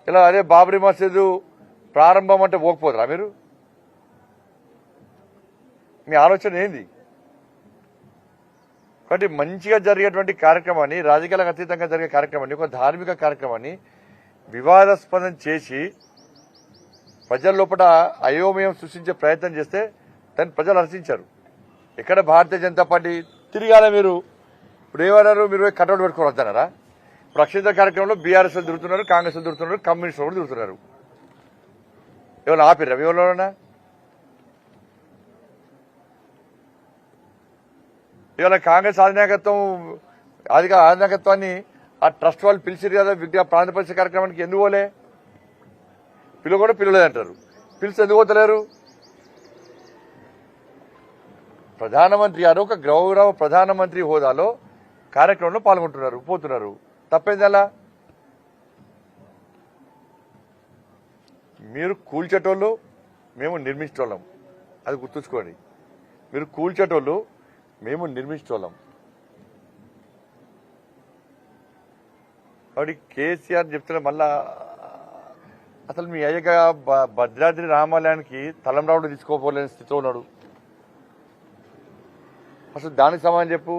ఇలా అదే బాబ్రీ మసీదు ప్రారంభం అంటే పోకపోతారా మీరు? మీ ఆలోచన ఏంది? కాబట్టి మంచిగా జరిగేటువంటి కార్యక్రమాన్ని, రాజకీయాలకు అతీతంగా జరిగే కార్యక్రమాన్ని, ఒక ధార్మిక కార్యక్రమాన్ని వివాదాస్పదం చేసి ప్రజల లోపల అయోమయం సృష్టించే ప్రయత్నం చేస్తే దాన్ని ప్రజలు హర్షించారు. ఎక్కడ భారతీయ జనతా పార్టీ తిరిగాల మీరు? ఇప్పుడు ఏమన్నారు? మీరు కట్అవుట్ పెట్టుకోవద్దన్నారా? ఇప్పుడు అక్షంత కార్యక్రమంలో బీఆర్ఎస్ తిరుగుతున్నారు, కాంగ్రెస్ తిరుగుతున్నారు, కమ్యూనిస్టులు కూడా తిరుగుతున్నారు. ఎవరు ఆపిర్రా ఎవరైనా? ఇవాళ కాంగ్రెస్ అధినాయకత్వాన్ని ఆ ట్రస్ట్ వాళ్ళు పిలిచిరు కదా విద్యా ప్రాంత పరిచయ కార్యక్రమానికి. ఎందుకు పోలే? కూడా పిలవలేదంటారు. పిలిచి ఎందుకు పోతలేరు? ప్రధానమంత్రి గారు ఒక గౌరవ ప్రధానమంత్రి హోదాలో కార్యక్రమంలో పాల్గొంటున్నారు, పోతున్నారు. తప్పేంది అలా? మీరు కూల్చేటోళ్ళు, మేము నిర్మించేటోళ్ళం. అది గుర్తుంచుకోండి. మీరు కూల్చేటోళ్ళు, మేము నిర్మించేటోళ్ళం. కాబట్టి కేసీఆర్ చెప్తున్నా మళ్ళా అసలు మీ అయ్యగా భద్రాద్రి రామాలయానికి తలంరావుడు తీసుకోపోలేని స్థితిలో ఉన్నాడు. అసలు దానికి సమాధానం చెప్పు.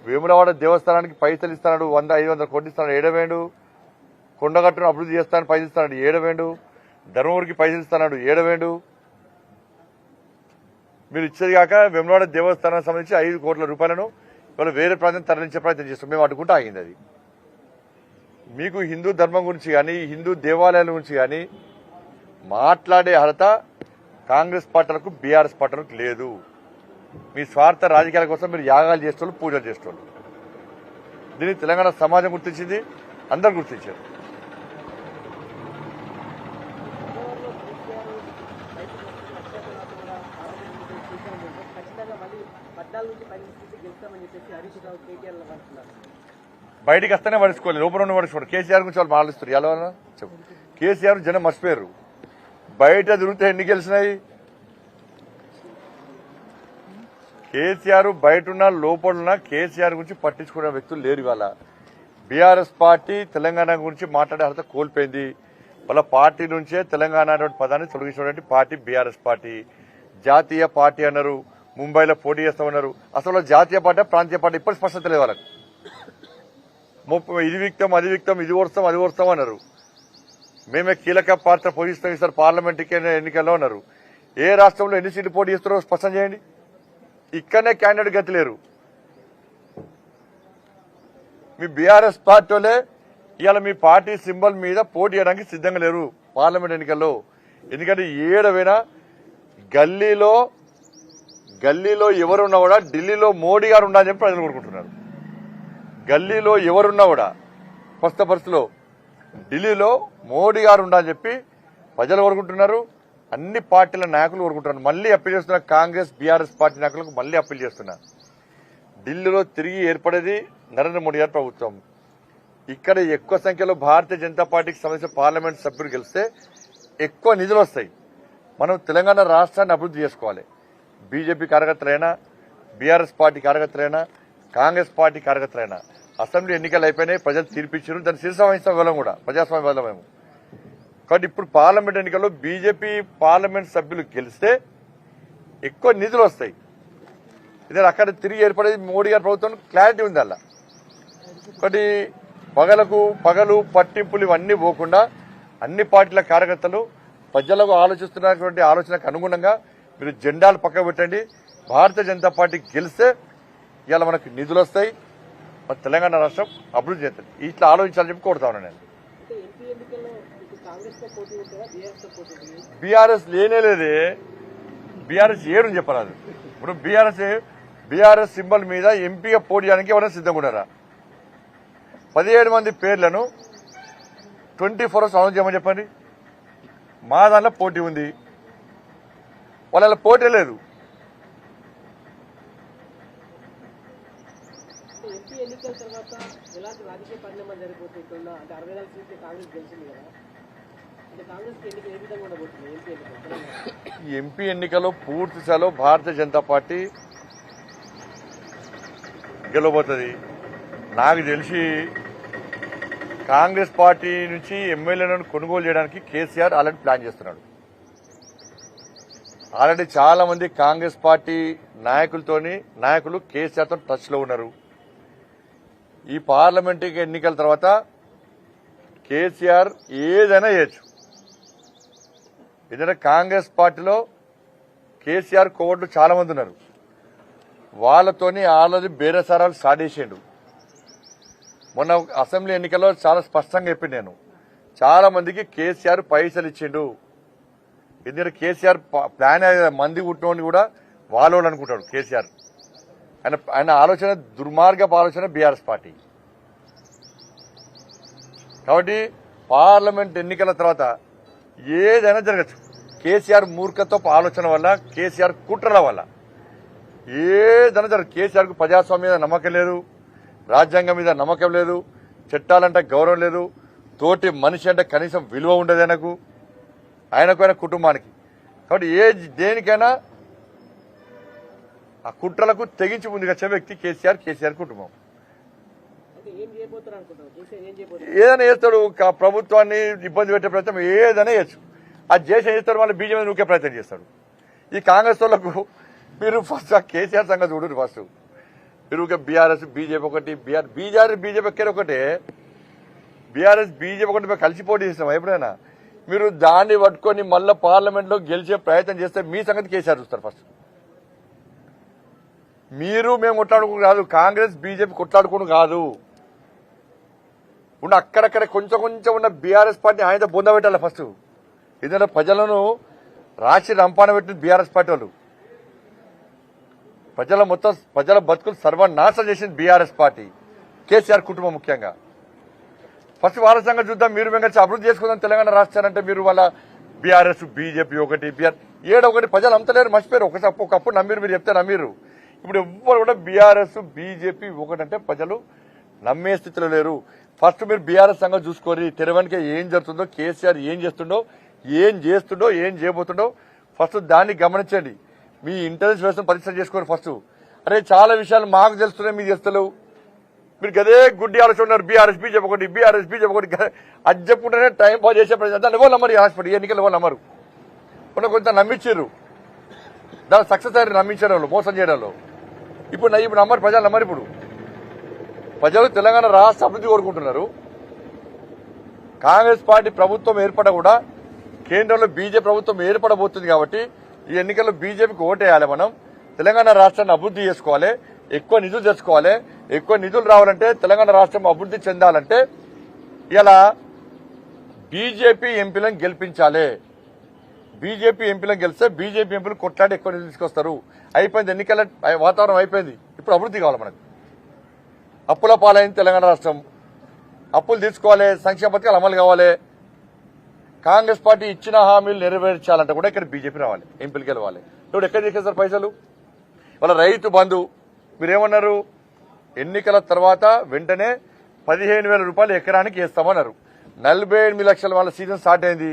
వేములవాడ దేవస్థానానికి పైసలు ఇస్తున్నాడు, 100-500 కోట్లు ఇస్తున్నాడు, ఏడవేండు. కొండగట్టును అభివృద్ధి చేస్తానని పైసలు ఇస్తున్నాడు, ఏడవేండు. ధర్మవరికి పైసలు ఇస్తున్నాడు, ఏడవేండు. మీరు ఇచ్చేది కాక వేములవాడ దేవస్థానానికి సంబంధించి 5 కోట్ల రూపాయలను ఇవాళ వేరే ప్రాంతం తరలించే ప్రయత్నం చేస్తాం. మేము అడ్డుకుంటూ ఆగింది. అది మీకు హిందూ ధర్మం గురించి కానీ, హిందూ దేవాలయాల గురించి కానీ మాట్లాడే అర్హత కాంగ్రెస్ పార్టీలకు, బీఆర్ఎస్ పార్టీలకు లేదు. మీ స్వార్థ రాజకీయాల కోసం మీరు యాగాలు చేసేవాళ్ళు, పూజలు చేసేవాళ్ళు. దీన్ని తెలంగాణ సమాజం గుర్తించింది, అందరు గుర్తించారు. బయటికి వస్తేనే పడుచుకోవాలి, లోపల ఉన్న పడుచుకోండి. కేసీఆర్ గురించి వాళ్ళు మాట్లాడుస్తారు. ఎలా చెప్పు. కేసీఆర్ జనం మర్చిపోయారు. బయట తిరిగితే ఎన్ని గెలిచినాయి? కేసీఆర్ బయట లోపల కేసీఆర్ గురించి పట్టించుకునే వ్యక్తులు లేరు. ఇవాళ బీఆర్ఎస్ పార్టీ తెలంగాణ గురించి మాట్లాడే అర్హత కోల్పోయింది. వాళ్ళ పార్టీ నుంచే తెలంగాణ అనే పదాన్ని తొలగించినటువంటి పార్టీ బీఆర్ఎస్ పార్టీ. జాతీయ పార్టీ అన్నారు, ముంబైలో పోటీ చేస్తామన్నారు. అసలు జాతీయ పార్టీ, ప్రాంతీయ పార్టీ ఇప్పటి స్పష్టత లేదు వాళ్ళకి. ఇది విక్తం, అది విక్తం, ఇది ఓడుస్తాం, అది ఓడుస్తాం అన్నారు. మేమే కీలక పాత్ర పోషిస్తాం ఈసారి పార్లమెంట్ ఎన్నికల్లో అన్నారు. ఏ రాష్ట్రంలో ఎన్ని సీట్లు పోటీ చేస్తారో స్పష్టం చేయండి. ఇక్కడనే క్యాండిడేట్ గతి లేరు. మీ బీఆర్ఎస్ పార్టీలే ఇవాళ మీ పార్టీ సింబల్ మీద పోటీ చేయడానికి సిద్ధంగా లేరు పార్లమెంట్ ఎన్నికల్లో. ఎందుకంటే ఏడవైనా గల్లీలో ఎవరున్నా కూడా ఢిల్లీలో మోడీ గారు ఉండాలని చెప్పి ప్రజలు కోరుకుంటున్నారు. గల్లీలో ఎవరున్నా కూడా కొత్త పరిస్థితిలో ఢిల్లీలో మోడీ గారు ఉండాలని చెప్పి ప్రజలు కోరుకుంటున్నారు. అన్ని పార్టీల నాయకులు కోరుకుంటున్నారు. మళ్లీ అప్పీల్ చేస్తున్నారు. కాంగ్రెస్, బీఆర్ఎస్ పార్టీ నాయకులకు మళ్లీ అప్పీల్ చేస్తున్నారు. ఢిల్లీలో తిరిగి ఏర్పడేది నరేంద్ర మోడీ గారి ప్రభుత్వం. ఇక్కడ ఎక్కువ సంఖ్యలో భారతీయ జనతా పార్టీకి సంబంధించిన పార్లమెంట్ సభ్యులు గెలిస్తే ఎక్కువ నిధులు వస్తాయి. మనం తెలంగాణ రాష్ట్రాన్ని అభివృద్ధి చేసుకోవాలి. బీజేపీ కార్యకర్తలైనా, బీఆర్ఎస్ పార్టీ కార్యకర్తలైనా, కాంగ్రెస్ పార్టీ కార్యకర్తలైనా అసెంబ్లీ ఎన్నికలు అయిపోయినాయి, ప్రజలు తీర్పిచ్చారు. దాన్ని శిరస వహిస్తాం వెళ్ళం కూడా, ప్రజాస్వామ్య వెళ్ళం మేము. కాబట్టి ఇప్పుడు పార్లమెంట్ ఎన్నికల్లో బీజేపీ పార్లమెంట్ సభ్యులు గెలిస్తే ఎక్కువ నిధులు వస్తాయి. ఇదే అక్కడ తిరిగి ఏర్పడేది మోడీ గారి ప్రభుత్వం క్లారిటీ ఉంది. అలా ఒకటి పగలు పట్టింపులు ఇవన్నీ పోకుండా అన్ని పార్టీల కార్యకర్తలు ప్రజలకు ఆలోచిస్తున్నటువంటి ఆలోచనకు అనుగుణంగా మీరు జెండాలు పక్కకు పెట్టండి. భారతీయ జనతా పార్టీ గెలిస్తే ఇవాళ మనకు నిధులు వస్తాయి, మన తెలంగాణ రాష్ట్రం అభివృద్ధి చేస్తుంది. ఇట్లా ఆలోచించాలని చెప్పి కోరుతా ఉన్నాను నేను. బీఆర్ఎస్ లేనేలేదే, బీఆర్ఎస్ ఏడు చెప్పరాదు. ఇప్పుడు బీఆర్ఎస్ సింబల్ మీద ఎంపీగా పోటీ చేయడానికి ఎవరైనా సిద్ధంగా ఉన్నారా? 17 మంది పేర్లను 24 hours అనౌన్స్ చేయమని చెప్పండి. మా దాంట్లో పోటీ ఉంది, వాళ్ళ పోటీ లేదు. ఎంపీ ఎన్నికల్లో పూర్తి స్థాయిలో భారతీయ జనతా పార్టీ గెలవబోతుంది. నాకు తెలిసి కాంగ్రెస్ పార్టీ నుంచి ఎమ్మెల్యేలను కొనుగోలు చేయడానికి కేసీఆర్ ఆల్రెడీ ప్లాన్ చేస్తున్నాడు. ఆల్రెడీ చాలా మంది కాంగ్రెస్ పార్టీ నాయకులు కేసీఆర్ తో టచ్ లో ఉన్నారు. ఈ పార్లమెంట్ ఎన్నికల తర్వాత కేసీఆర్ ఏదైనా చేయొచ్చు. ఎందుకంటే కాంగ్రెస్ పార్టీలో కేసీఆర్ కోవట్లు చాలా మంది ఉన్నారు. వాళ్ళతోని ఆల్రెడీ బేరసారాలు స్టార్ట్ చేసిండు. మొన్న అసెంబ్లీ ఎన్నికల్లో చాలా స్పష్టంగా చెప్పింది నేను, చాలా మందికి కేసీఆర్ పైసలు ఇచ్చిండు. ఎందుకంటే కేసీఆర్ ప్లాన్ మంది కుట్టినోని కూడా వాళ్ళు అనుకుంటాడు కేసీఆర్. ఆయన ఆలోచన దుర్మార్గపు ఆలోచన బీఆర్ఎస్ పార్టీ. కాబట్టి పార్లమెంట్ ఎన్నికల తర్వాత ఏదైనా జరగచ్చు. కేసీఆర్ మూర్ఖత్వపు ఆలోచన వల్ల, కేసీఆర్ కుట్రల వల్ల ఏదైనా జరగదు. కేసీఆర్ కు ప్రజాస్వామ్యం మీద నమ్మకం లేదు, రాజ్యాంగం మీద నమ్మకం లేదు, చట్టాలంటే గౌరవం లేదు, తోటి మనిషి అంటే కనీసం విలువ ఉండదు ఆయనకు ఆయన కుటుంబానికి. కాబట్టి దేనికైనా ఆ కుట్రలకు తెగించి ముందుకు వచ్చే వ్యక్తి కేసీఆర్ కుటుంబం. ఏదైనా చేస్తాడు, ప్రభుత్వాన్ని ఇబ్బంది పెట్టే ప్రయత్నం ఏదైనా చేయొచ్చు. అది చేసి చేస్తాడు, మళ్ళీ బీజేపీ నూకే ప్రయత్నం చేస్తాడు. ఈ కాంగ్రెస్ వాళ్ళకు మీరు ఫస్ట్ ఆ కేసీఆర్ సంగతి చూడండి. ఫస్ట్ మీరు బీఆర్ఎస్ బీజేపీ ఒకటి, బీజేపీ ఎక్కడ ఒకటే, బీఆర్ఎస్ బీజేపీ ఒకటి మేము కలిసి పోటీ చేసినాం. ఎప్పుడైనా మీరు దాన్ని పట్టుకొని మళ్ళీ పార్లమెంట్ లో గెలిచే ప్రయత్నం చేస్తే మీ సంగతి కేసీఆర్ చూస్తారు. ఫస్ట్ మేము కొట్లాడుకుని కాదు, కాంగ్రెస్ బీజేపీ కొట్లాడుకుని కాదు, ఉన్న అక్కడక్కడ కొంచెం ఉన్న బీఆర్ఎస్ పార్టీ ఆయన బొంద పెట్టాలి ఫస్ట్. ఎందుకంటే ప్రజలను రాసి రంపాన పెట్టిన బీఆర్ఎస్ పార్టీ వాళ్ళు, ప్రజల బతుకులు సర్వనాశనం చేసింది బీఆర్ఎస్ పార్టీ, కేసీఆర్ కుటుంబం ముఖ్యంగా. ఫస్ట్ వాళ్ళ సంగతి చూద్దాం. మీరు మేము కలిసి అభివృద్ధి చేసుకుందాం తెలంగాణ రాష్ట్రాలంటే మీరు వాళ్ళ బీఆర్ఎస్ బీజేపీ ఒకటి ఒకటి ప్రజలు అమ్మతలేరు, మర్చిపోయారు. ఒకప్పుడు నమ్మిరు, మీరు చెప్తే నమ్మిరు. ఇప్పుడు ఎవ్వరు కూడా బీఆర్ఎస్ బీజేపీ ఒకటంటే ప్రజలు నమ్మే స్థితిలో లేరు. ఫస్ట్ మీరు బీఆర్ఎస్ సంగతి చూసుకోరి, తెరవనిక ఏం జరుగుతుందో, కేసీఆర్ ఏం చేస్తుండో, ఏం చేయబోతుండో ఫస్ట్ దాన్ని గమనించండి. మీ ఇంటెలిజెన్స్ వ్యవస్థను పరీక్ష చేసుకోరు ఫస్ట్. అరే చాలా విషయాలు మాకు తెలుస్తున్నాయి, మీకు తెలుస్తలేవు. మీరు గదే గుడ్డి ఆలోచన ఉన్నారు. బీఆర్ఎస్ బీజేపీ ఒకటి అది చెప్పుకుంటేనే టైం పాస్ చేసే ప్రజలు దాన్ని ఎవరు నమ్మరు. హాస్పిటల్ ఎన్నికలు ఎవరు నమ్మరు. కొంత నమ్మించారు, దాని సక్సెస్ అయ్యారు, నమ్మించారు వాళ్ళు, మోసం చేయడంలో. ఇప్పుడు నమ్మరు, ప్రజలు నమ్మరు. ఇప్పుడు ప్రజలు తెలంగాణ రాష్ట్ర అభివృద్ధి కోరుకుంటున్నారు. కాంగ్రెస్ పార్టీ ప్రభుత్వం ఏర్పడ కూడా కేంద్రంలో బీజేపీ ప్రభుత్వం ఏర్పడబోతుంది. కాబట్టి ఈ ఎన్నికల్లో బీజేపీకి ఓటేయాలి. మనం తెలంగాణ రాష్ట్రాన్ని అభివృద్ధి చేసుకోవాలి, ఎక్కువ నిధులు తెచ్చుకోవాలి. ఎక్కువ నిధులు రావాలంటే, తెలంగాణ రాష్ట్రం అభివృద్ధి చెందాలంటే ఇలా బీజేపీ ఎంపీలను గెలిపించాలి. బీజేపీ ఎంపీలను గెలిస్తే బీజేపీ ఎంపీలు కొట్లాడి ఎక్కువ నిధులు తీసుకొస్తారు. అయిపోయింది, ఎన్నికల వాతావరణం అయిపోయింది. ఇప్పుడు అభివృద్ధి కావాలి మనకు. అప్పుల పాలైంది తెలంగాణ రాష్ట్రం, అప్పులు తీసుకోవాలి, సంక్షేమ పథకాలు అమలు కావాలి. కాంగ్రెస్ పార్టీ ఇచ్చిన హామీలు నెరవేర్చాలంటే కూడా ఇక్కడ బీజేపీ రావాలి, ఎంపీలు గెలవాలి. ఇప్పుడు ఎక్కడ తీసుకెళ్తారు పైసలు? వాళ్ళ రైతు బంధు మీరేమన్నారు, ఎన్నికల తర్వాత వెంటనే 15,000 రూపాయలు ఎకరానికి వేస్తామన్నారు. 48 లక్షల వాళ్ళ సీజన్ స్టార్ట్ అయింది.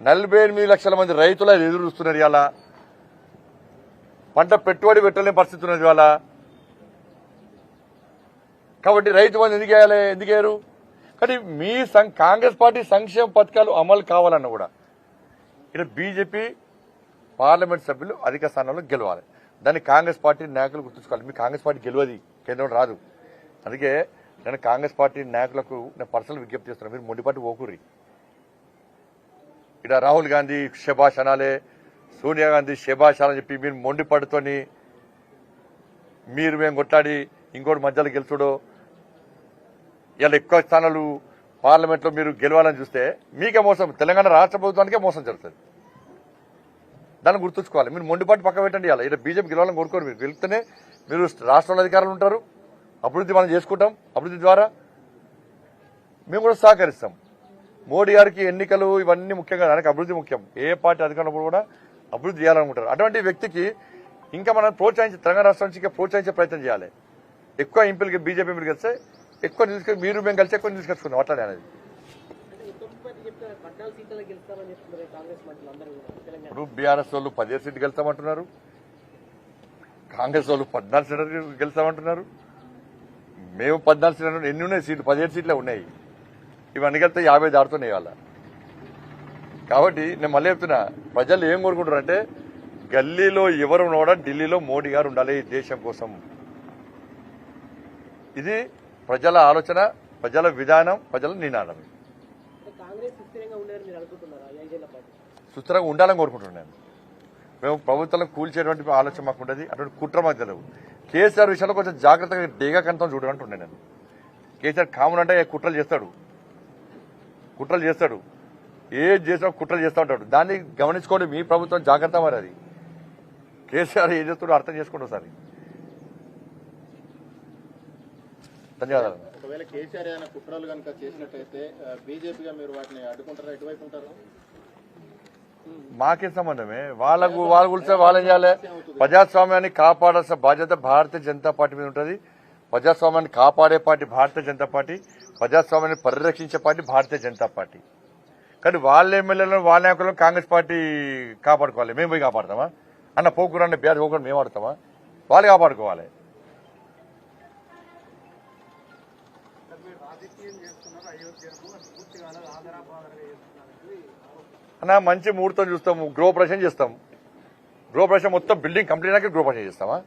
48 లక్షల మంది రైతులు ఎదురు చూస్తున్నారు. ఇవాళ పంట పెట్టుబడి పెట్టలేని పరిస్థితి ఉన్నది ఇవాళ. కాబట్టి రైతు బంధు ఎందుకు వేయరు? కానీ మీ కాంగ్రెస్ పార్టీ సంక్షేమ పథకాలు అమలు కావాలన్న కూడా ఇక్కడ బీజేపీ పార్లమెంట్ సభ్యులు అధిక స్థానంలో గెలవాలి. దాన్ని కాంగ్రెస్ పార్టీ నాయకులు గుర్తుంచుకోవాలి. మీ కాంగ్రెస్ పార్టీ గెలవది, కేంద్రం రాదు. అందుకే నేను కాంగ్రెస్ పార్టీ నాయకులకు నేను పర్సనల్ విజ్ఞప్తి చేస్తున్నాను, మీరు మొండిపాటు పోకుర్రి. ఇక్కడ రాహుల్ గాంధీ శభాష్ అనాలే, సోనియా గాంధీ శభాష్ అని చెప్పి మీరు మొండిపాటుతోని మేము కొట్లాడి ఇంకోటి మధ్యలో గెలుచుడో, ఇలా ఎక్కువ స్థానాలు పార్లమెంట్ లో మీరు గెలవాలని చూస్తే మీకే మోసం, తెలంగాణ రాష్ట్ర ప్రభుత్వానికే మోసం జరుగుతుంది. దాన్ని గుర్తుంచుకోవాలి. మీరు మొండిపాటు పక్క పెట్టండి. ఇలా ఇక్కడ బీజేపీ గెలవాలని కోరుకోరు. మీరు గెలిస్తేనే మీరు రాష్ట్రంలో అధికారులు ఉంటారు, అభివృద్ధి మనం చేసుకుంటాం. అభివృద్ధి ద్వారా మేము కూడా సహకరిస్తాం. మోడీ గారికి ఎన్నికలు ఇవన్నీ ముఖ్యంగా, దానికి అభివృద్ధి ముఖ్యం. ఏ పార్టీ అధికారంలో కూడా అభివృద్ధి చేయాలనుకుంటారు. అటువంటి వ్యక్తికి ఇంకా మనం తెలంగాణ రాష్ట్రం నుంచి ఇంకా ప్రోత్సహించే ప్రయత్నం చేయాలి. ఎక్కువ ఎంపీలకి బీజేపీ ఎంపీలు కలిస్తే ఎక్కువ నిధులు, మీరు మేము కలిసి ఎక్కువ నిధులు తీసుకొచ్చుకున్నాం. అట్లానే అనేది ఇప్పుడు బీఆర్ఎస్ వాళ్ళు 17 సీట్లు గెలుస్తామంటున్నారు, కాంగ్రెస్ వాళ్ళు 14 సీట్లు గెలుస్తామంటున్నారు. మేము 14 సీట్లు, ఎన్ని ఉన్నాయి సీట్లు? 17 సీట్లే ఉన్నాయి. ఇవన్నీ కలిపితే 50 దాడుతున్నాయి ఇవాళ. కాబట్టి నేను మళ్ళీ చెప్తున్నా, ప్రజలు ఏం కోరుకుంటారు అంటే గల్లీలో ఎవరు కూడా ఢిల్లీలో మోడీ గారు ఉండాలి ఈ దేశం కోసం. ఇది ప్రజల ఆలోచన, ప్రజల విధానం, ప్రజల నినాదం. సుస్థిరంగా ఉండాలని కోరుకుంటున్నాను. మేము ప్రభుత్వాలను కూల్చేటువంటి ఆలోచన మాకు ఉండదు, అటువంటి కుట్ర మాకు తెలియదు. కేసీఆర్ విషయంలో కొంచెం జాగ్రత్తగా డేగా కనతం చూడాలంటున్నాను నేను. కేసీఆర్ కామన్ అంటే కుట్రలు చేస్తాడు, ఏది చేసినా కుట్రలు చేస్తూ ఉంటాడు. దాన్ని గమనించుకోండి, మీ ప్రభుత్వం జాగ్రత్త. మరి అది కేసీఆర్ ఏం చేస్తాడో అర్థం చేసుకోండి ఒకసారి. ధన్యవాదాలు. ఒకవేళ కేసీఆర్ ఏమైనా కుట్రలు కనుక చేసినట్టయితే బీజేపీగా మీరు వాటిని అడ్డుకుంటారా, ఎటువైపు ఉంటారు? మాకే సంబంధమే, వాళ్ళ గురించి వాళ్ళేం చేయాలి. ప్రజాస్వామ్యాన్ని కాపాడాల్సిన బాధ్యత భారతీయ జనతా పార్టీ మీద ఉంటుంది. ప్రజాస్వామ్యాన్ని కాపాడే పార్టీ భారతీయ జనతా పార్టీ, ప్రజాస్వామ్యాన్ని పరిరక్షించే పార్టీ భారతీయ జనతా పార్టీ. కానీ వాళ్ళ ఎమ్మెల్యేలను, వాళ్ళ నాయకులను కాంగ్రెస్ పార్టీ కాపాడుకోవాలి. మేము పోయి కాపాడతామా? అన్న పోకురండి బీఆర్ పోకురండి మేము ఆడతామా? వాళ్ళు కాపాడుకోవాలి. అన్న మంచి ముహూర్తం చూస్తాము, గృహప్రవేశం చేస్తాం. గృహప్రవేశం మొత్తం బిల్డింగ్ కంప్లీట్ అయినాక గృహప్రవేశం చేస్తామా?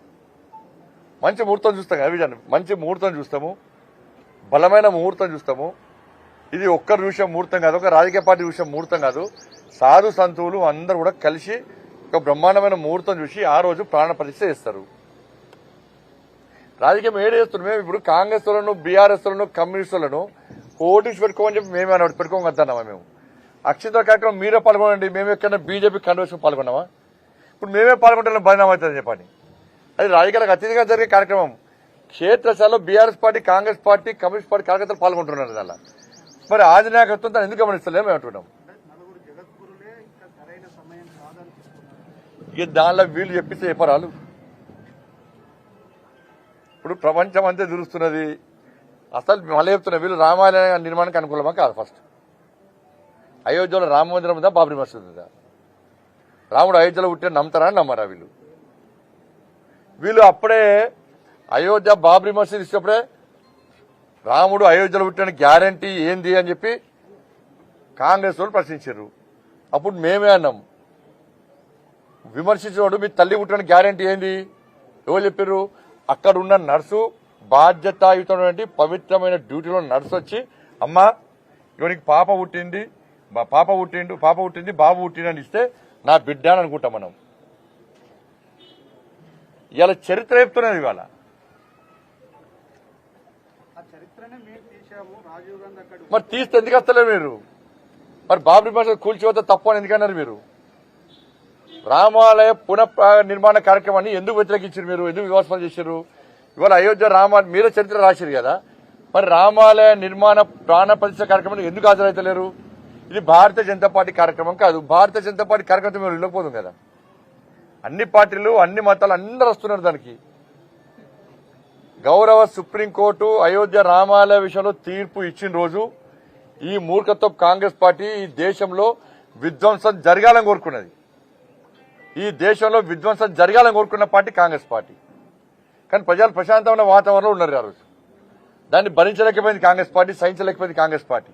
మంచి ముహూర్తం చూస్తాం కదా విజయ్, మంచి ముహూర్తం చూస్తాము, బలమైన ముహూర్తం చూస్తాము. ఇది ఒక్కరు చూసే ముహూర్తం కాదు, ఒక రాజకీయ పార్టీ చూసే ముహూర్తం కాదు. సాధు సంతువులు అందరూ కూడా కలిసి ఒక బ్రహ్మాండమైన ముహూర్తం చూసి ఆ రోజు ప్రాణ ప్రతిష్ఠ చేస్తారు. రాజకీయం ఏడేస్తున్నాం మేము. ఇప్పుడు కాంగ్రెస్ లను, బీఆర్ఎస్ లను, కమ్యూనిస్టులను ఓటించి పెట్టుకోమని చెప్పి మేమే అన్నట్టు పెట్టుకోగలుగుతున్నామా? మేము అక్షింత కార్యక్రమం మీరే పాల్గొనండి, మేము ఎక్కడైనా బీజేపీ కన్వెన్షన్ పాల్గొన్నామా? ఇప్పుడు మేమే పాల్గొంటే బదనామా అవుతుందని చెప్పండి. అది రాజకీయాలకు అతీతంగా జరిగే కార్యక్రమం. క్షేత్రస్థాయిలో BRS party, Congress party, communist party కార్యకర్తలు పాల్గొంటున్నారు. దానిలో మరి ఆంజనేయకత్వం దాన్ని ఎందుకు గమనిస్తలేము మేము అంటున్నాం. ఇక దానిలో వీళ్ళు చెప్పిస్తే చెప్పరాలు. ఇప్పుడు ప్రపంచం అంతే తిరుగుతున్నది. అసలు మళ్ళీ చెప్తున్నా, వీళ్ళు రామాలయ నిర్మాణానికి అనుకూలమా కాదు? ఫస్ట్ అయోధ్యలో రామ మందిరం ఉందా, బాబ్రీ మసీద్ ఉందా? రాముడు అయోధ్యలో పుట్టిన నమ్ముతారా అని నమ్మరా వీళ్ళు? వీళ్ళు అప్పుడే అయోధ్య బాబ్రీ మసీద్ ఇచ్చినప్పుడే రాముడు అయోధ్యలో పుట్టిన గ్యారంటీ ఏంది అని చెప్పి కాంగ్రెస్ వాళ్ళు ప్రశ్నించారు. అప్పుడు మేమే అన్నాం, విమర్శించినోడు మీ తల్లి పుట్టిన గ్యారంటీ ఏంది? ఎవరు చెప్పారు? అక్కడ ఉన్న నర్సు, బాధ్యతాయుతమైనటువంటి పవిత్రమైన డ్యూటీలో నర్సు వచ్చి, అమ్మా ఇవనికి పాప పుట్టింది, బాబు పుట్టింది అని ఇస్తే నా బిడ్డ అని అనుకుంటాం మనం. ఇవాళ చరిత్ర చెప్తున్నది. ఇవాళ మరి తీస్తే ఎందుకు వస్తలేరు మీరు? మరి బాబ్రీ మసీద్ కూల్చిపోతే తప్పు అని ఎందుకన్నారు మీరు? రామాలయ పునః నిర్మాణ కార్యక్రమాన్ని ఎందుకు వ్యతిరేకించారు మీరు? ఎందుకు విమర్శలు చేశారు? ఇవాళ అయోధ్య మీరే చరిత్ర రాశారు కదా, మరి రామాలయ నిర్మాణ ప్రాణ ప్రతిష్ఠ కార్యక్రమాన్ని ఎందుకు హాజరైతలేరు? ఇది భారతీయ జనతా పార్టీ కార్యక్రమం కాదు. భారతీయ జనతా పార్టీ కార్యక్రమం మీరు వెళ్ళకపోతుంది కదా. అన్ని పార్టీలు, అన్ని మతాలు అందరూ వస్తున్నారు దానికి. గౌరవ సుప్రీంకోర్టు అయోధ్య రామాలయ విషయంలో తీర్పు ఇచ్చిన రోజు ఈ మూర్ఖత్వం కాంగ్రెస్ పార్టీ ఈ దేశంలో విధ్వంసం జరగాలని కోరుకున్నది. ఈ దేశంలో విధ్వంసం జరగాలని కోరుకున్న పార్టీ కాంగ్రెస్ పార్టీ. కానీ ప్రజలు ప్రశాంతమైన వాతావరణంలో ఉన్నారు ఆ రోజు. దాన్ని భరించలేకపోయింది కాంగ్రెస్ పార్టీ, సహించలేకపోయింది కాంగ్రెస్ పార్టీ.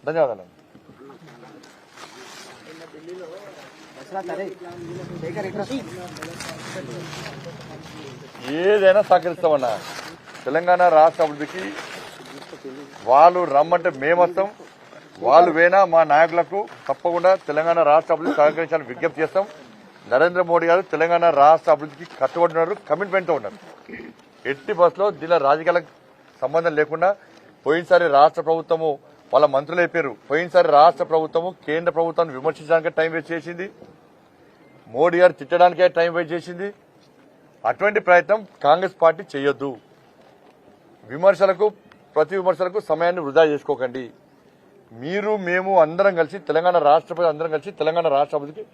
ధన్యవాదాలు. ఏదైనా సహకరిస్తామన్నా. తెలంగాణ రాష్ట్ర అభివృద్ధికి వాళ్ళు రమ్మంటే మేమొస్తాం, వాళ్ళు వేనా మా నాయకులకు తప్పకుండా తెలంగాణ రాష్ట్ర అభివృద్ధి సహకరించాలని విజ్ఞప్తి చేస్తాం. నరేంద్ర మోడీ గారు తెలంగాణ రాష్ట్ర అభివృద్ధికి కట్టుబడినారు, కమిట్మెంట్తో ఉన్నారు. ఎట్టి బస్సులో దీనిలో రాజకీయాలకు సంబంధం లేకుండా పోయినసారి రాష్ట్ర ప్రభుత్వము వాళ్ళ మంత్రులు అయిపోయారు. పోయినసారి రాష్ట్ర ప్రభుత్వము కేంద్ర ప్రభుత్వాన్ని విమర్శించడానికే టైం వేస్ట్ చేసింది, మోడీ గారు తిట్టడానికే టైం వేస్ట్ చేసింది. అటువంటి ప్రయత్నం కాంగ్రెస్ పార్టీ చేయొద్దు. ప్రతి విమర్శలకు సమయాన్ని వృధా చేసుకోకండి. మీరు మేము అందరం కలిసి తెలంగాణ రాష్ట్ర ప్రజలు అందరం కలిసి తెలంగాణ రాష్ట్ర అభివృద్ధికి